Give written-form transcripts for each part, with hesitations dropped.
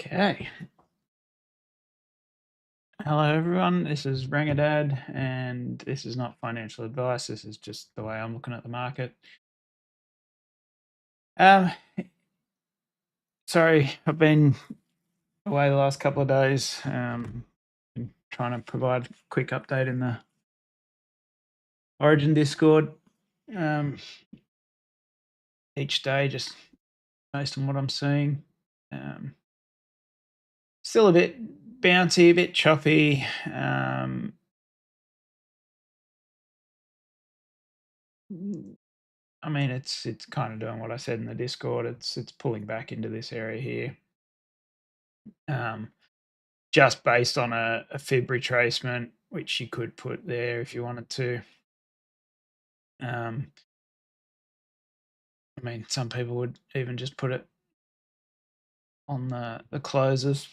Okay. Hello, everyone. This is Rangadad, and this is not financial advice. This is just the way I'm looking at the market. Um, sorry, I've been away the last couple of days. Been trying to provide a quick update in the Origin Discord each day, just based on what I'm seeing. Still a bit bouncy, a bit choppy. I mean, it's kind of doing what I said in the Discord. It's pulling back into this area here, just based on a fib retracement, which you could put there if you wanted to. I mean, some people would even just put it on the closes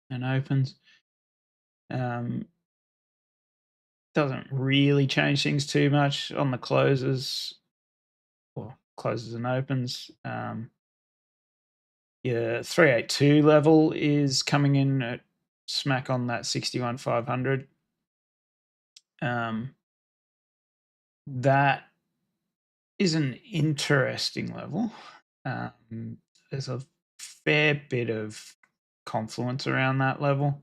and opens. Doesn't really change things too much on the closes or closes and opens. Your 382 level is coming in at smack on that 61,500. That is an interesting level. There's a fair bit of confluence around that level.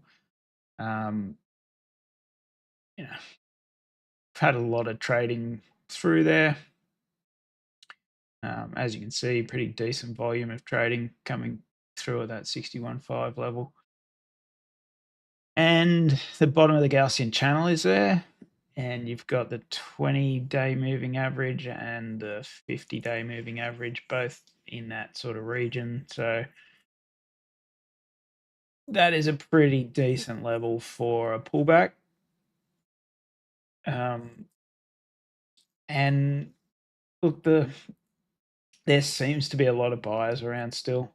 You know, I've had a lot of trading through there. As you can see, pretty decent volume of trading coming through at that 61.5 level. And the bottom of the Gaussian channel is there. And you've got the 20-day moving average and the 50-day moving average, both in that sort of region. So that is a pretty decent level for a pullback. And look, there seems to be a lot of buyers around still.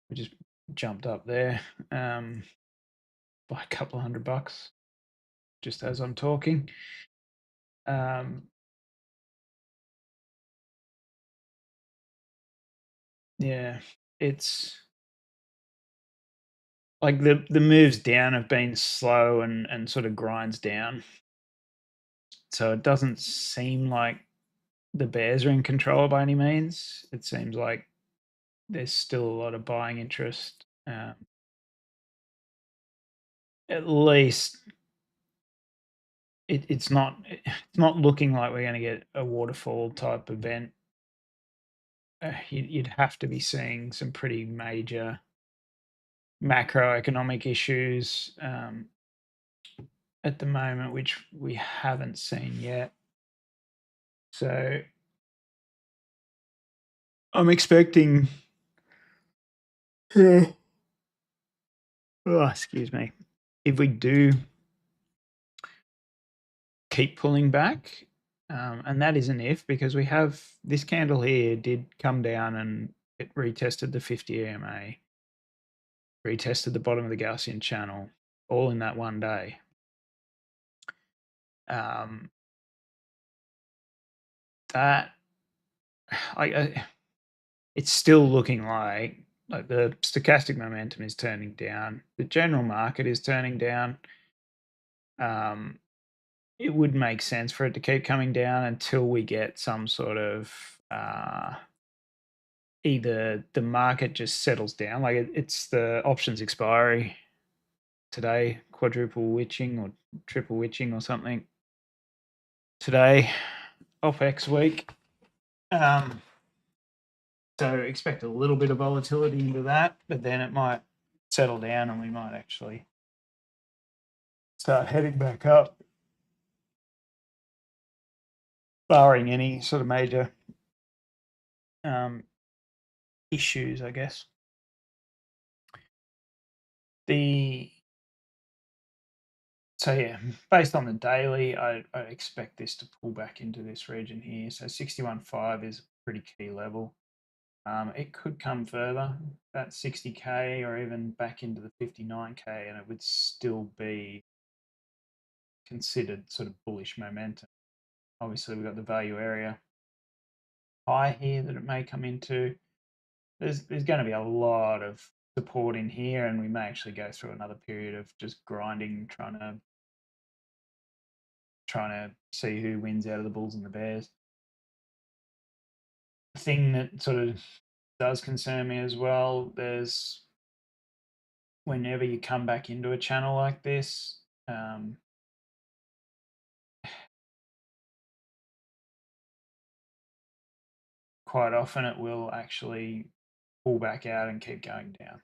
We just jumped up there by a couple of $100 just as I'm talking. Yeah, it's like the moves down have been slow and sort of grinds down. So it doesn't seem like the bears are in control by any means. It seems like there's still a lot of buying interest. At least it's not looking like we're going to get a waterfall type event. You'd have to be seeing some pretty major macroeconomic issues at the moment, which we haven't seen yet. So I'm expecting. Oh, excuse me. If we do keep pulling back, and that is an if, because we have this candle here did come down and it retested the 50 EMA, retested the bottom of the Gaussian channel, all in that one day. That it's still looking like the stochastic momentum is turning down. The general market is turning down. It would make sense for it to keep coming down until we get some sort of either the market just settles down, like it's the options expiry today, quadruple witching or triple witching or something today, OPEX week. So expect a little bit of volatility into that, but then it might settle down and we might actually start heading back up, barring any sort of major issues, I guess. So yeah, based on the daily, I expect this to pull back into this region here. So 61.5 is a pretty key level. It could come further, that 60K or even back into the 59K, and it would still be considered sort of bullish momentum. Obviously, we've got the value area high here that it may come into. there's going to be a lot of support in here, and we may actually go through another period of just grinding, trying to see who wins out of the bulls and the bears. The thing that sort of does concern me as well, there's whenever you come back into a channel like this, quite often it will actually pull back out and keep going down.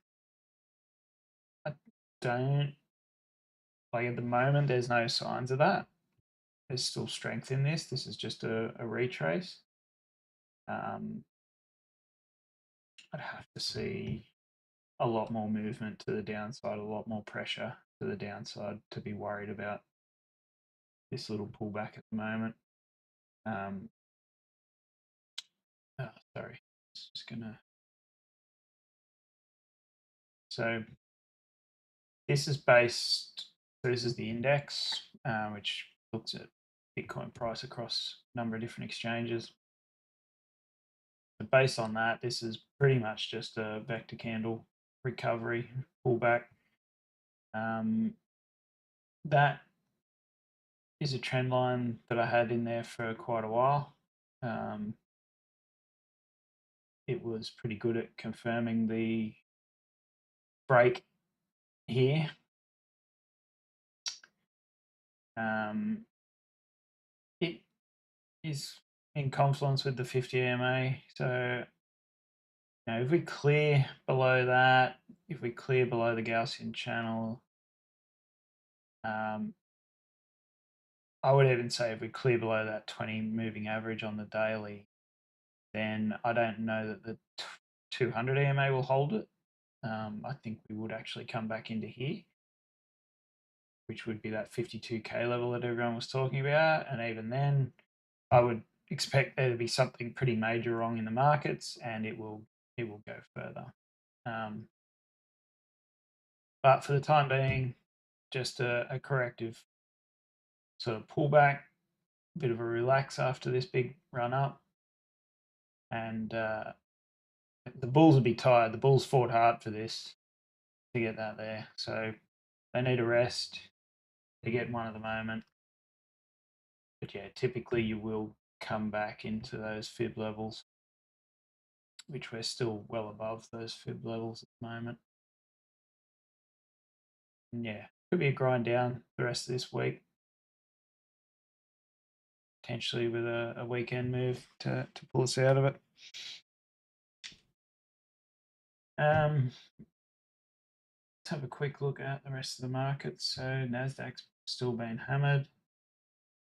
I don't, like at the moment, there's no signs of that. There's still strength in this. This is just a retrace. I'd have to see a lot more movement to the downside, a lot more pressure to the downside to be worried about this little pullback at the moment. Sorry, it's just gonna. So this is based. So this is the index, which looks at Bitcoin price across a number of different exchanges. But based on that, this is pretty much just a vector candle recovery pullback. That is a trend line that I had in there for quite a while. It was pretty good at confirming the break here. It is in confluence with the 50 EMA. So, you know, if we clear below that, if we clear below the Gaussian channel, I would even say if we clear below that 20 moving average on the daily, then I don't know that the 200 EMA will hold it. I think we would actually come back into here, which would be that 52K level that everyone was talking about. And even then, I would expect there to be something pretty major wrong in the markets, and it will go further. But for the time being, just a corrective sort of pullback, a bit of a relax after this big run up, and the bulls will be tired. The bulls fought hard for this to get that there, so they need a rest. They get one at the moment, but yeah, typically you will come back into those fib levels, which we're still well above those fib levels at the moment. And yeah, could be a grind down the rest of this week, potentially with a weekend move to pull us out of it. Let's have a quick look at the rest of the markets. So Nasdaq's still being hammered. As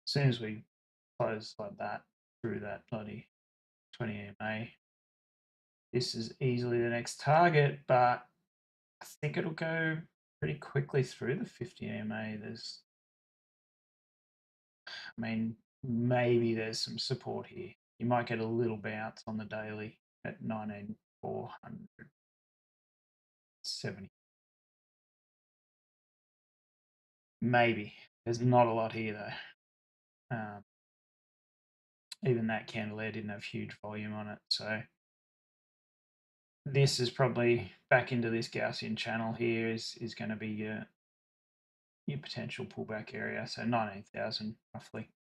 soon as we close like that through that bloody 20 EMA, this is easily the next target, but I think it'll go pretty quickly through the 50 EMA. Maybe there's some support here. You might get a little bounce on the daily at 19,470. Maybe. There's not a lot here though. Even that candle there didn't have huge volume on it. So this is probably back into this Gaussian channel here is going to be your potential pullback area. So 19,000 roughly.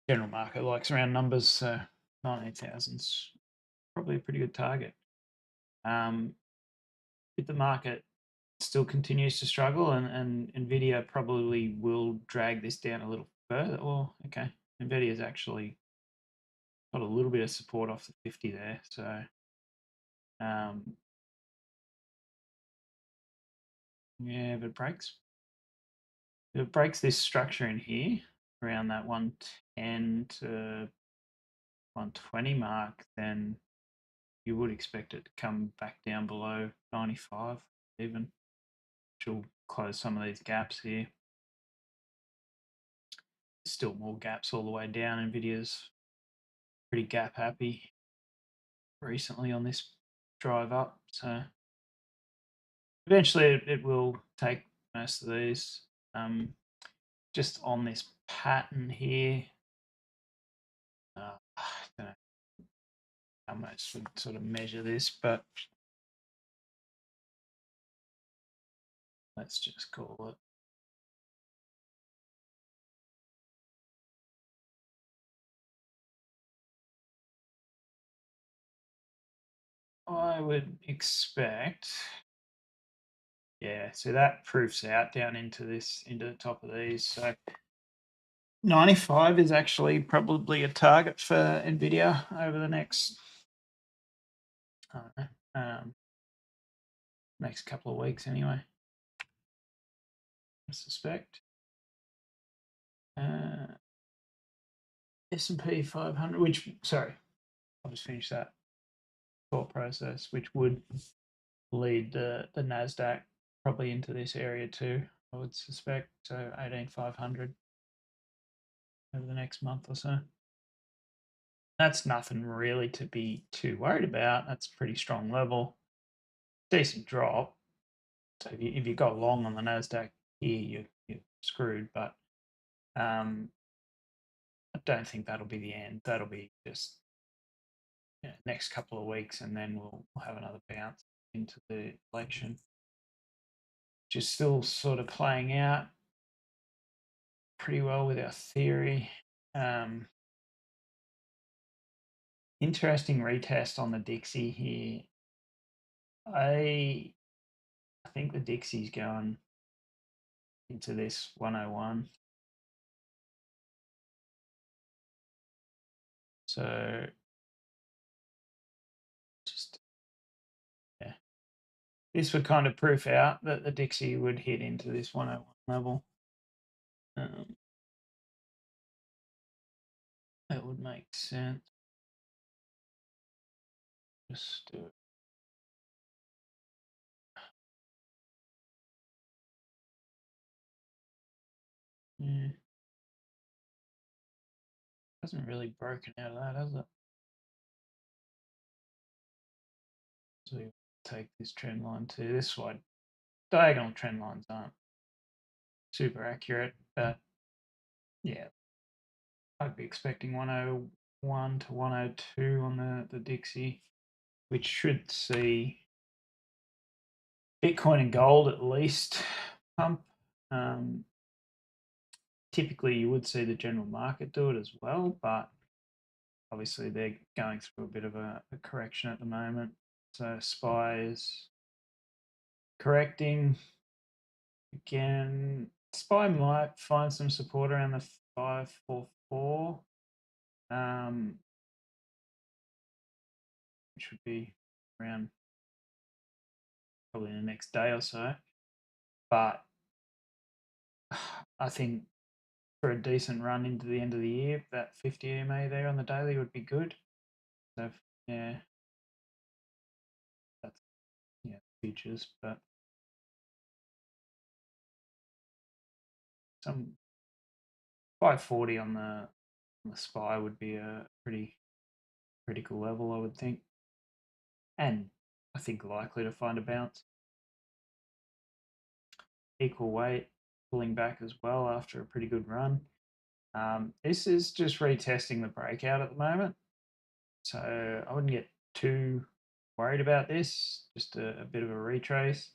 General market likes round numbers, so 19,000's probably a pretty good target. If the market still continues to struggle, and Nvidia probably will drag this down a little further. Oh, okay. Nvidia's actually got a little bit of support off the 50 there. So yeah, if it breaks this structure in here around that 110 to 120 mark, then you would expect it to come back down below 95 even, which will close some of these gaps here. Still more gaps all the way down. Nvidia's pretty gap happy recently on this drive up, so eventually it will take most of these. Just on this pattern here, I don't know. how most would sort of measure this, but let's just call it. I would expect, yeah, so that proofs out down into the top of these. So 95 is actually probably a target for NVIDIA over the next, I don't know, next couple of weeks anyway, I suspect. S&P 500, which, sorry, I'll just finish that thought process, which would lead the NASDAQ probably into this area too, I would suspect. So 18,500 over the next month or so. That's nothing really to be too worried about. That's a pretty strong level. Decent drop. So if you go long on the NASDAQ here, you're screwed. But I don't think that'll be the end. That'll be just next couple of weeks, and then we'll have another bounce into the election, which is still sort of playing out pretty well with our theory. Interesting retest on the Dixie here. I think the Dixie's going into this 101. So just, yeah, this would kind of proof out that the Dixie would hit into this 101 level. That would make sense. Just do it. Yeah. Hasn't really broken out of that, has it? So we take this trend line too. This one, diagonal trend lines aren't super accurate, but yeah, I'd be expecting 101 to 102 on the Dixie, which should see Bitcoin and gold at least pump. Typically, you would see the general market do it as well, but obviously they're going through a bit of a correction at the moment. So SPY is correcting again. SPY might find some support around the 544, which would be around probably in the next day or so. But I think for a decent run into the end of the year, that 50 EMA there on the daily would be good. So yeah, that's futures, but some 540 on the SPY would be a pretty critical level, I would think, and I think likely to find a bounce. Equal weight pulling back as well after a pretty good run. This is just retesting the breakout at the moment, so I wouldn't get too worried about this. Just a bit of a retrace,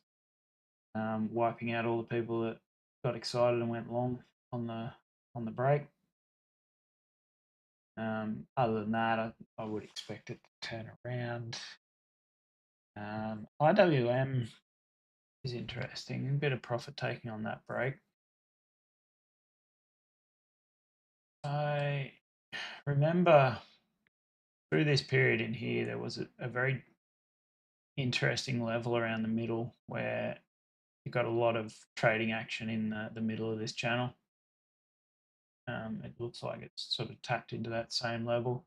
wiping out all the people that got excited and went long on the break. Other than that, I would expect it to turn around. IWM is interesting. A bit of profit taking on that break. I remember through this period in here, there was a very interesting level around the middle where you got a lot of trading action in the middle of this channel. It looks like it's sort of tapped into that same level.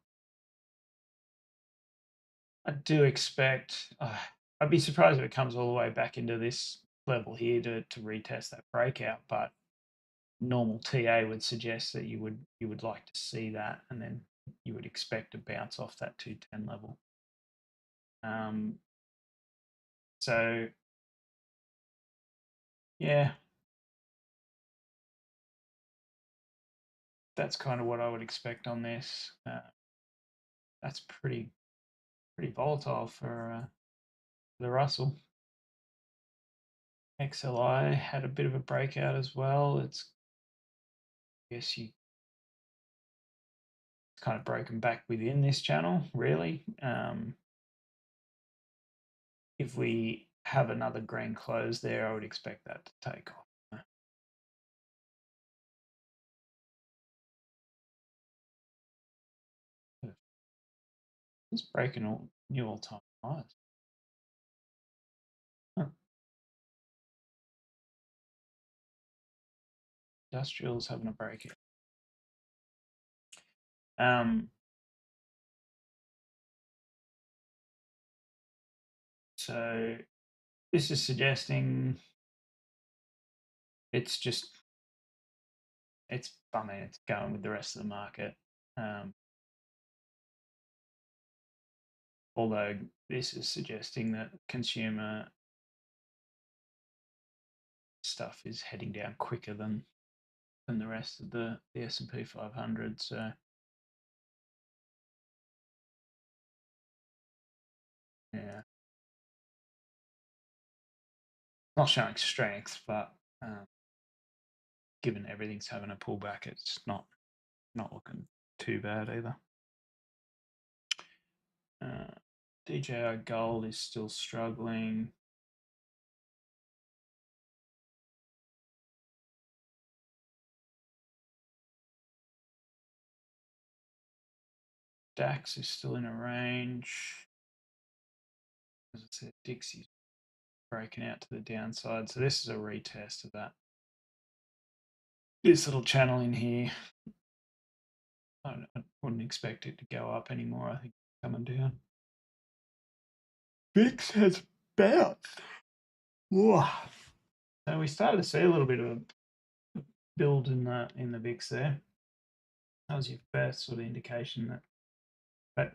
I do expect, I'd be surprised if it comes all the way back into this level here to retest that breakout, but normal TA would suggest that you would like to see that, and then you would expect a bounce off that 210 level. So yeah, that's kind of what I would expect on this. That's pretty pretty volatile for the Russell. XLI had a bit of a breakout as well. I guess it's kind of broken back within this channel, really. If we have another green close there, I would expect that to take off. It's breaking all new all-time highs. Huh. Industrials having a breakout. So this is suggesting it's going with the rest of the market. Although this is suggesting that consumer stuff is heading down quicker than the rest of the S&P 500. So yeah, not showing strength, but given everything's having a pullback, it's not looking too bad either. DJI Gold is still struggling. DAX is still in a range. As I said, Dixie's breaking out to the downside. So this is a retest of that. This little channel in here. I wouldn't expect it to go up anymore. I think it's coming down. VIX has bounced. Whoa. So we started to see a little bit of a build in the VIX there. That was your first sort of indication that, but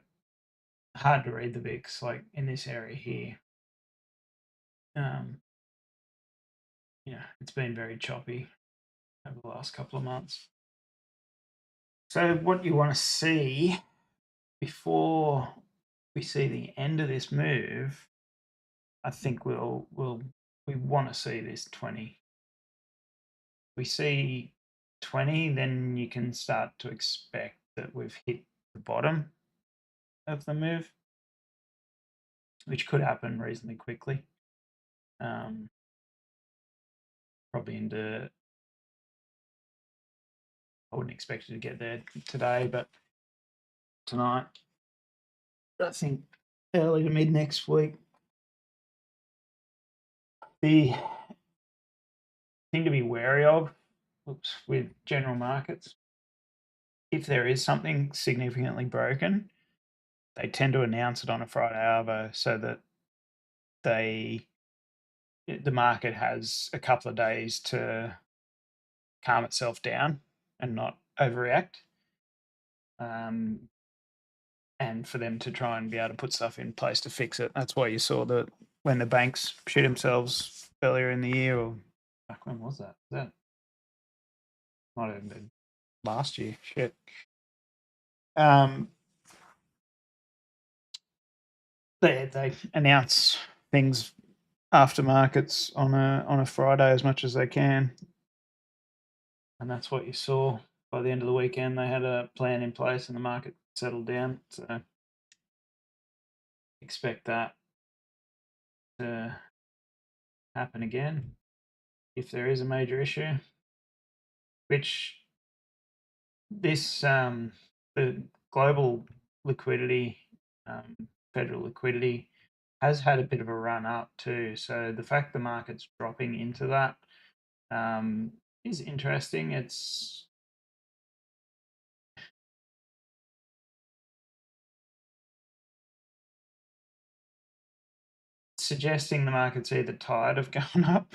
hard to read the VIX like in this area here. It's been very choppy over the last couple of months. So what you want to see before we see the end of this move, I think we want to see this 20. We see 20, then you can start to expect that we've hit the bottom of the move, which could happen reasonably quickly. Probably into, I wouldn't expect it to get there today, but tonight. I think early to mid next week. The thing to be wary of with general markets, if there is something significantly broken, they tend to announce it on a Friday arvo so that the market has a couple of days to calm itself down and not overreact, and for them to try and be able to put stuff in place to fix it. That's why you saw that when the banks shit themselves earlier in the year, or back when was that? That might have been last year. Shit. They announce things after markets on a Friday as much as they can, and that's what you saw. By the end of the weekend, they had a plan in place, and the market settled down. So expect that to happen again if there is a major issue, which this the global liquidity, federal liquidity, has had a bit of a run up too. So the fact the market's dropping into that is interesting. It's suggesting the market's either tired of going up,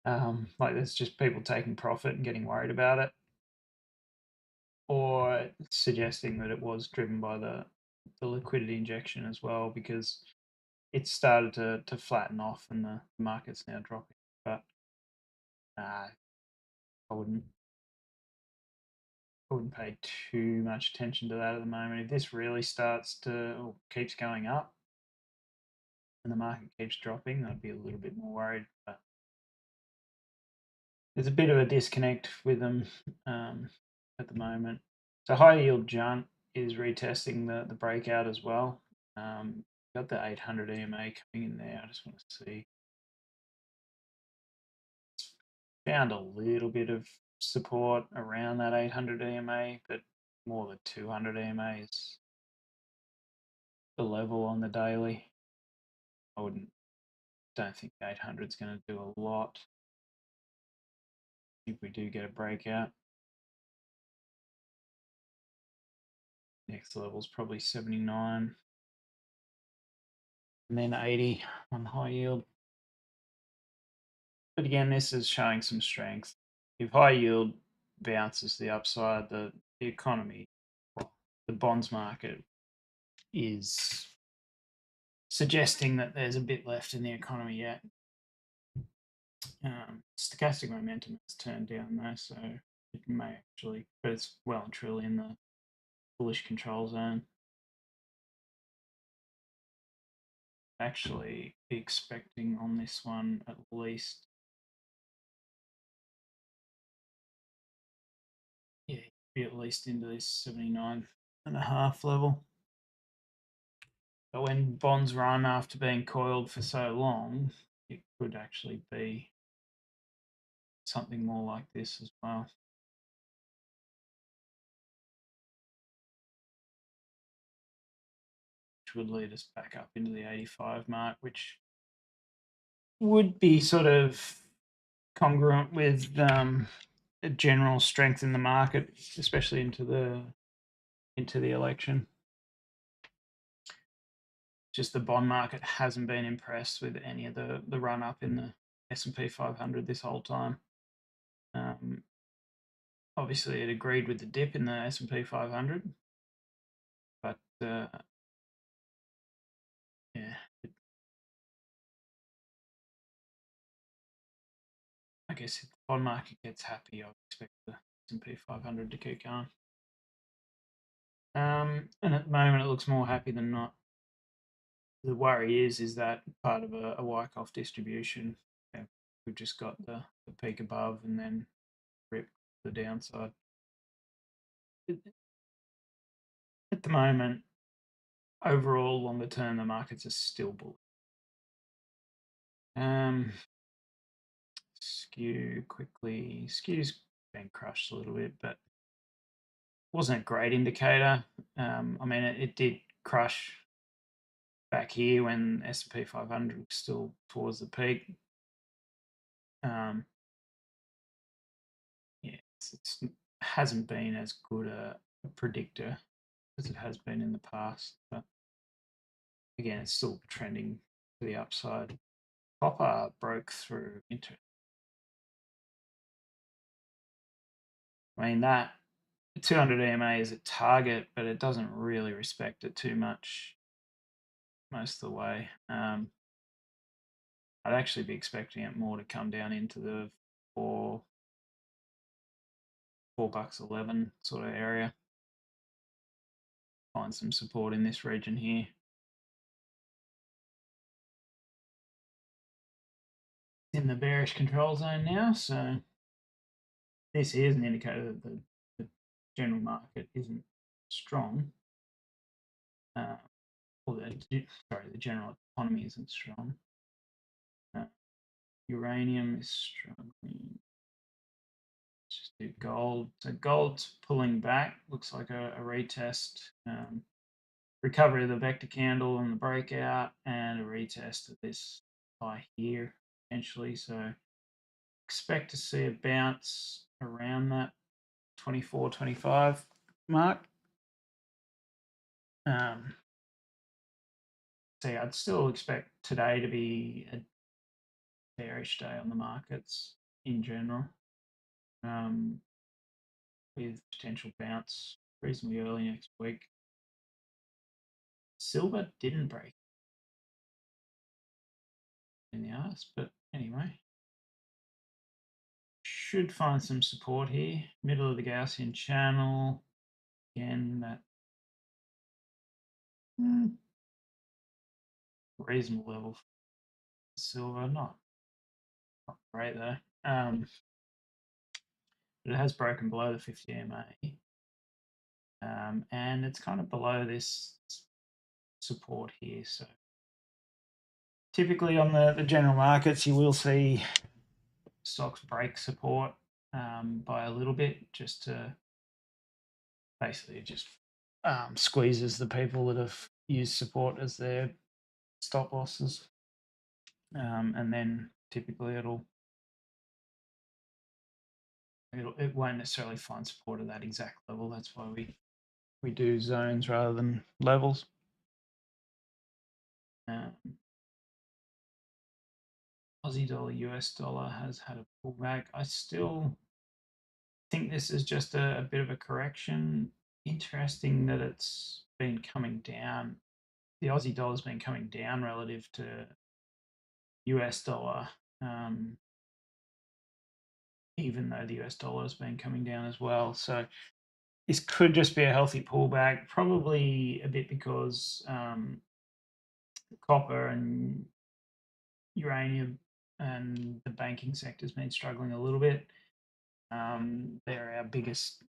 like there's just people taking profit and getting worried about it, or suggesting that it was driven by the liquidity injection as well, because it's started to flatten off and the market's now dropping. But I wouldn't wouldn't pay too much attention to that at the moment. If this really starts to or keeps going up and the market keeps dropping, I'd be a little bit more worried. But there's a bit of a disconnect with them at the moment. So high yield junk is retesting the breakout as well. Got the 800 EMA coming in there. I just want to see. Found a little bit of support around that 800 EMA, but more the 200 EMA is the level on the daily. Don't think 800 is going to do a lot if we do get a breakout. Next level is probably 79 and then 80 on high yield. But again, this is showing some strength. If high yield bounces the upside, the economy, the bonds market is suggesting that there's a bit left in the economy yet. Stochastic momentum has turned down though, so it may actually, but it's well and truly in the bullish control zone. Actually expecting on this one at least, be at least into this 79.5 level. But when bonds run after being coiled for so long, it could actually be something more like this as well. Which would lead us back up into the 85 mark, which would be sort of congruent with a general strength in the market, especially into the election. Just the bond market hasn't been impressed with any of the run up in the S&P 500 this whole time. Obviously, it agreed with the dip in the S&P 500, but yeah, I guess if the bond market gets happy, I would expect the S&P 500 to keep going. And at the moment, it looks more happy than not. The worry is that part of a Wyckoff distribution. We've just got the peak above and then rip the downside. At the moment, overall, longer term, the markets are still bullish. Skew quickly. Skew's been crushed a little bit, but wasn't a great indicator. I mean, it did crush back here when S&P 500 was still towards the peak. Yeah, it hasn't been as good a predictor as it has been in the past, but again, it's still trending to the upside. Copper broke through into. I mean, that 200 EMA is a target, but it doesn't really respect it too much most of the way. I'd actually be expecting it more to come down into the $4.11 sort of area. Find some support in this region here. In the bearish control zone now, so this is an indicator that the general market isn't strong. Or the general economy isn't strong. Uranium is struggling. Let's just do gold. So gold's pulling back. Looks like a retest. Recovery of the vector candle and the breakout, and a retest of this high here potentially. So expect to see a bounce around that 24-25 mark. So yeah, I'd still expect today to be a bearish day on the markets in general, with potential bounce reasonably early next week. Silver didn't break in the arse, but anyway, should find some support here. Middle of the Gaussian channel. Again, that reasonable level for silver. Not great though. But it has broken below the 50 EMA. And it's kind of below this support here. So typically on the general markets, you will see stocks break support by a little bit, just to basically just squeezes the people that have used support as their stop losses. And then typically it won't necessarily find support at that exact level. That's why we do zones rather than levels. Aussie dollar, US dollar has had a pullback. I still think this is just a bit of a correction. Interesting that it's been coming down. The Aussie dollar's been coming down relative to US dollar, even though the US dollar has been coming down as well. So this could just be a healthy pullback, probably a bit because copper and uranium and the banking sector has been struggling a little bit. They're our biggest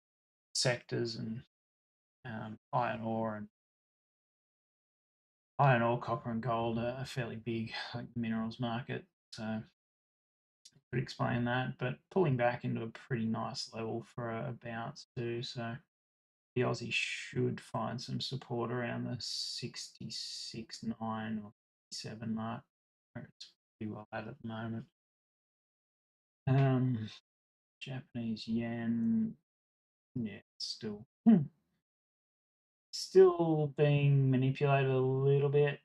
sectors, and iron ore, copper, and gold are fairly big, like the minerals market. So could explain that, but pulling back into a pretty nice level for a bounce too. So the Aussie should find some support around the 66.9 or 7 mark, where it's pretty well at the moment. Japanese yen, yeah, it's still being manipulated a little bit.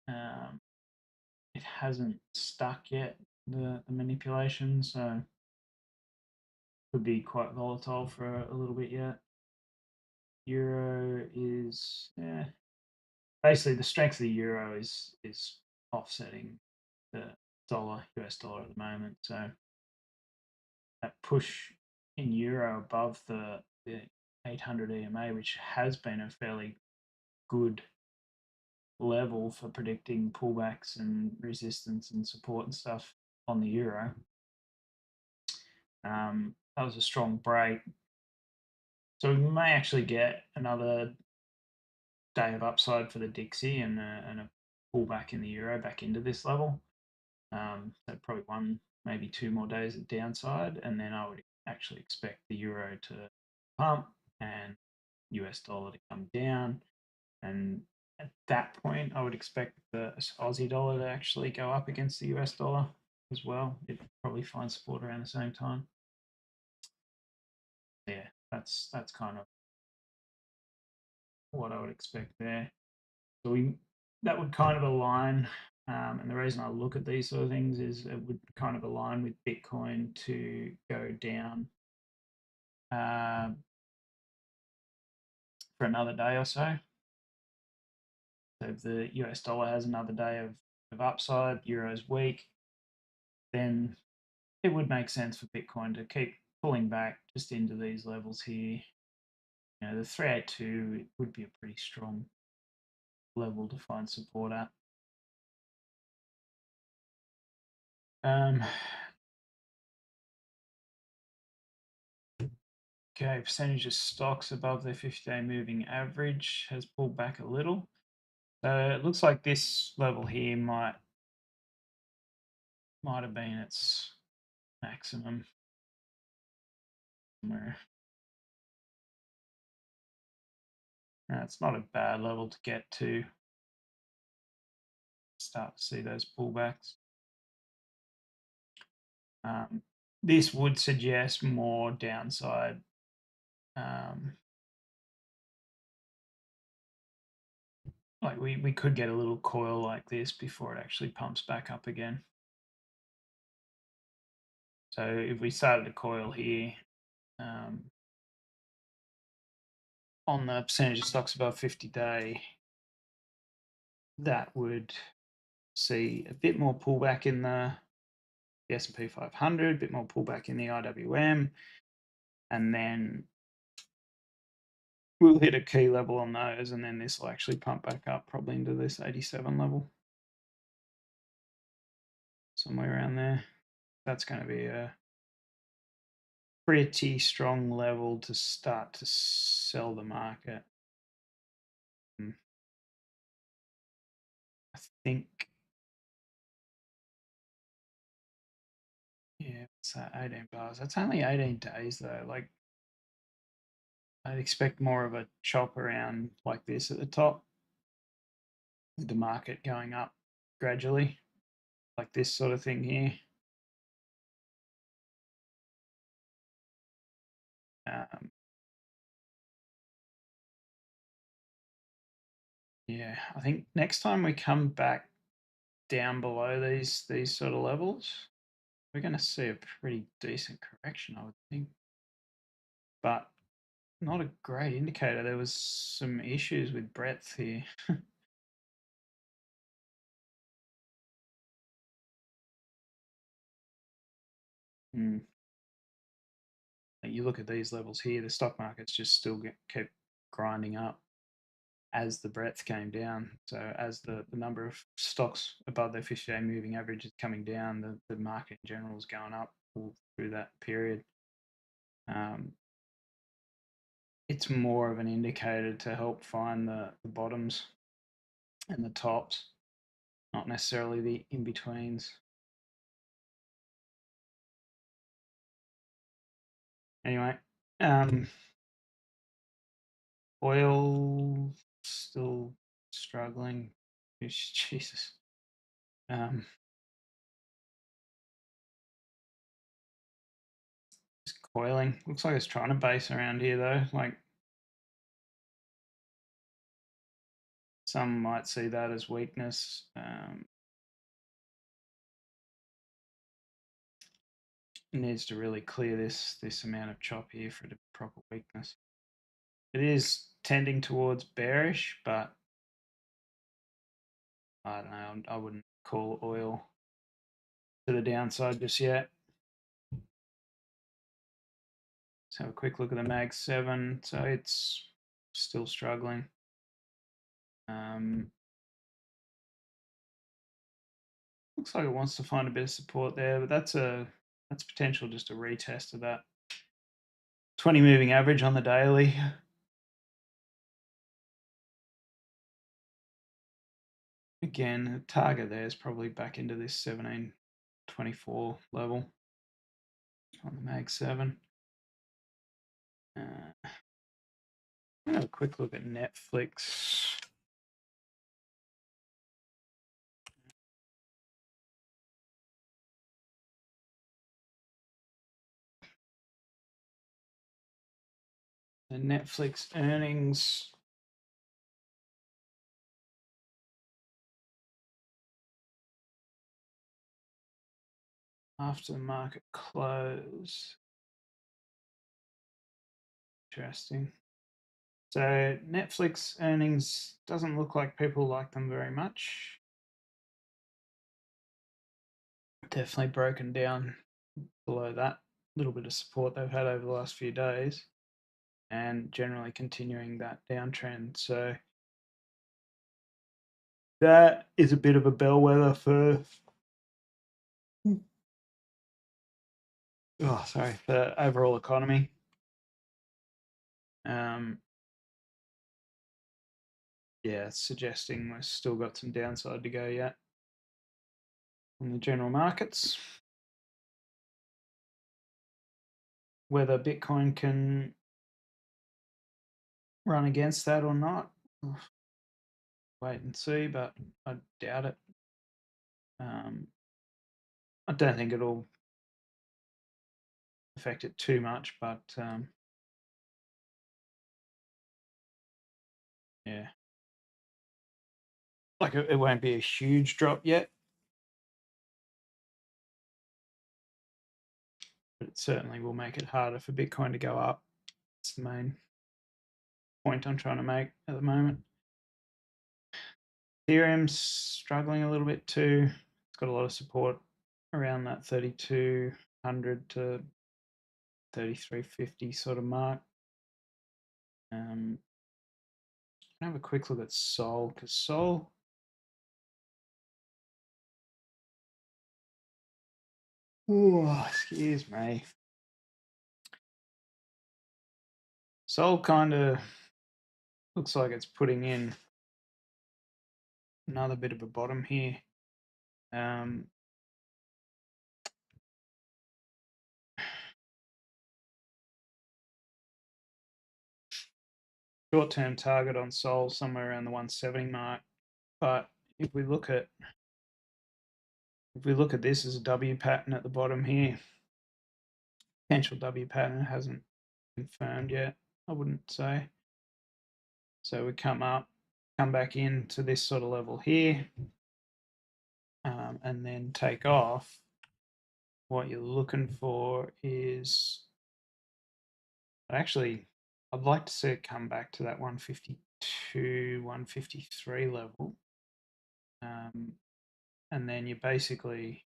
It hasn't stuck yet, the manipulation, so could be quite volatile for a little bit yet. Euro is basically the strength of the euro is offsetting the US dollar at the moment. So that push in euro above the 800 EMA, which has been a fairly good level for predicting pullbacks and resistance and support and stuff on the euro. That was a strong break. So we may actually get another day of upside for the Dixie and a pullback in the euro back into this level. So probably one, maybe two more days of downside, and then I would actually expect the euro to pump and US dollar to come down. And at that point, I would expect the Aussie dollar to actually go up against the US dollar as well. It probably finds support around the same time. Yeah, that's kind of what I would expect there. So that would kind of align. And the reason I look at these sort of things is it would kind of align with Bitcoin to go down for another day or so. So if the US dollar has another day of upside, euro's weak, then it would make sense for Bitcoin to keep pulling back just into these levels here. You know, the 382 would be a pretty strong level to find support at. Okay, percentage of stocks above their 50-day moving average has pulled back a little. So it looks like this level here might have been its maximum somewhere. Now, it's not a bad level to get to start to see those pullbacks. This would suggest more downside. Like we could get a little coil like this before it actually pumps back up again. So if we started a coil here on the percentage of stocks above 50-day, that would see a bit more pullback in the the S&P 500, a bit more pullback in the IWM, and then we'll hit a key level on those, and then this will actually pump back up probably into this 87 level, somewhere around there. That's going to be a pretty strong level to start to sell the market. I think, yeah, it's 18 bars. That's only 18 days though. Like, I'd expect more of a chop around like this at the top, with the market going up gradually, like this sort of thing here. Yeah, I think next time we come back down below these sort of levels, we're going to see a pretty decent correction, I would think. But not a great indicator. There was some issues with breadth here. Mm. You look at these levels here, the stock market's just still kept grinding up as the breadth came down. So as the number of stocks above their 50-day moving average is coming down, the market in general is going up all through that period. It's more of an indicator to help find the bottoms and the tops, not necessarily the in-betweens. Anyway, oil still struggling. Jesus. Just coiling. Looks like it's trying to base around here though. Like, some might see that as weakness. It needs to really clear this amount of chop here for the proper weakness. It is tending towards bearish, but I don't know. I wouldn't call oil to the downside just yet. Let's have a quick look at the Mag 7. So it's still struggling. Looks like it wants to find a bit of support there, but that's potential just a retest of that 20 moving average on the daily. Again, the target there is probably back into this 1724 level on the Mag 7. Have a quick look at Netflix. The Netflix earnings. After the market close. Interesting. So Netflix earnings doesn't look like people like them very much. Definitely broken down below that little bit of support they've had over the last few days, and generally continuing that downtrend. So that is a bit of a bellwether for for overall economy. Yeah, it's suggesting we've still got some downside to go yet on the general markets. Whether Bitcoin can run against that or not, wait and see, but I doubt it. I don't think it'll affect it too much, but yeah, like it won't be a huge drop yet, but it certainly will make it harder for Bitcoin to go up. That's the main point I'm trying to make at the moment. Ethereum's struggling a little bit too. It's got a lot of support around that 3200 to 3350 sort of mark. Have a quick look at Sol, because Sol, excuse me. Sol kind of looks like it's putting in another bit of a bottom here. Short-term target on Sol somewhere around the 170 mark, but if we look at this as a W pattern at the bottom here, potential W pattern hasn't confirmed yet, I wouldn't say. So we come back into this sort of level here, and then take off. What you're looking for is, actually, I'd like to see it come back to that 152, 153 level. And then you basically,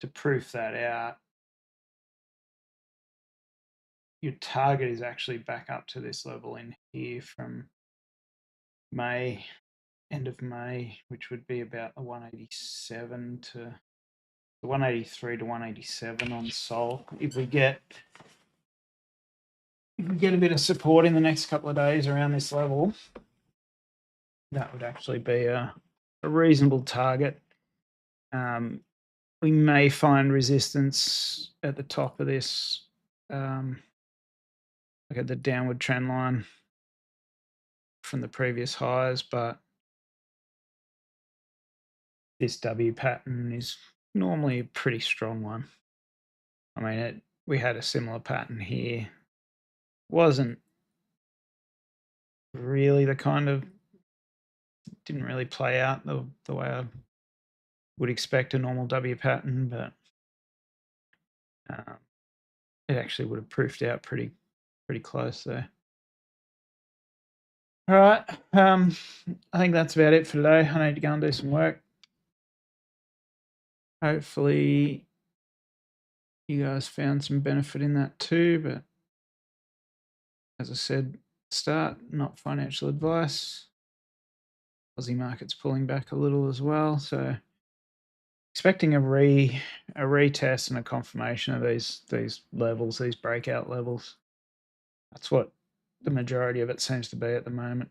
to proof that out, your target is actually back up to this level in here from May, end of May, which would be about the 187 to the 183 to 187 on Sol. If we get a bit of support in the next couple of days around this level, that would actually be a reasonable target. We may find resistance at the top of this, like at the downward trend line from the previous highs, but this W pattern is normally a pretty strong one. I mean, we had a similar pattern here. Wasn't really the kind of, didn't really play out the way I would expect a normal W pattern, but it actually would have proofed out pretty close there. All right, I think that's about it for today. I need to go and do some work. Hopefully you guys found some benefit in that too, but as I said, start, not financial advice. Aussie market's pulling back a little as well, so expecting a retest and a confirmation of these levels, these breakout levels. That's what the majority of it seems to be at the moment.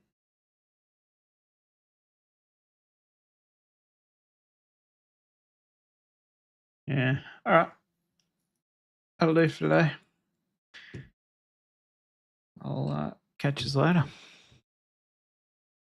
Yeah. All right. That'll do for today. I'll catch you later.